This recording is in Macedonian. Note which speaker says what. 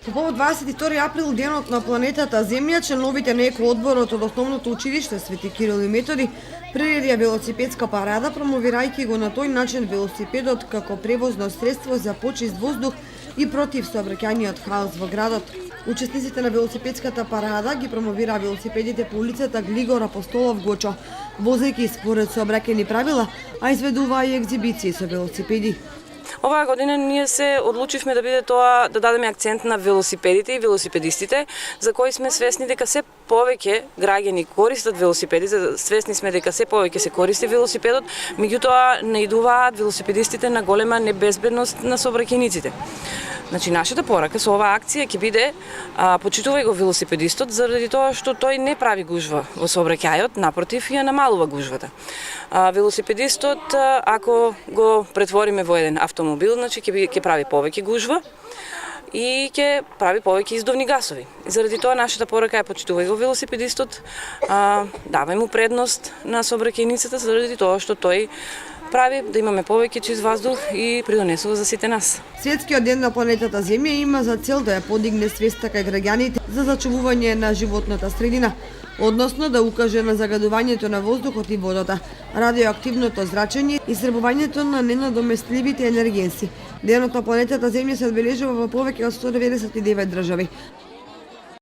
Speaker 1: По повод 22 април, денот на планетата Земја, членовите на Еко-одборот од Основното училиште Свети Кирил и Методи приредија велосипедска парада, промовирајќи го на тој начин велосипедот како превозно средство за почист воздух и против сообраќајниот хаос во градот. Учесниците на велосипедската парада ги промовираа велосипедите по улицата Глигор Апостолов Гочо, возејќи според сообраќајни правила, а изведуваа и екзибиции со велосипеди.
Speaker 2: Оваа година ние се одлучивме да биде тоа да дадеме акцент на велосипедите и велосипедистите, за кои сме свесни дека се повеќе граѓани користат велосипедите, свесни сме дека се повеќе се користи велосипедот, меѓутоа наидуваат велосипедистите на голема небезбедност на сообраќајниците. Значи, нашата порака со оваа акција ќе биде почитувај го велосипедистот заради тоа што тој не прави гужва во сообраќајот, напротив ја намалува гужвата. Велосипедистот, ако го претвориме во еден автомобил, значи ќе прави повеќе гужва и ќе прави повеќе издувни гасови. И заради тоа нашата порака е почитувај го велосипедистот, давај му предност на сообраќајницата заради тоа што тој прави да имаме повеќе чист воздух и придонесува за сите нас.
Speaker 1: Светскиот ден на планетата Земја има за цел да ја подигне свеста кај граѓаните за зачувување на животната средина, односно да укаже на загадувањето на воздухот и водата, радиоактивното зрачење и сребувањето на ненадоместливите енергенси. Денот на планетата Земја се одбележува во повеќе од 199 држави.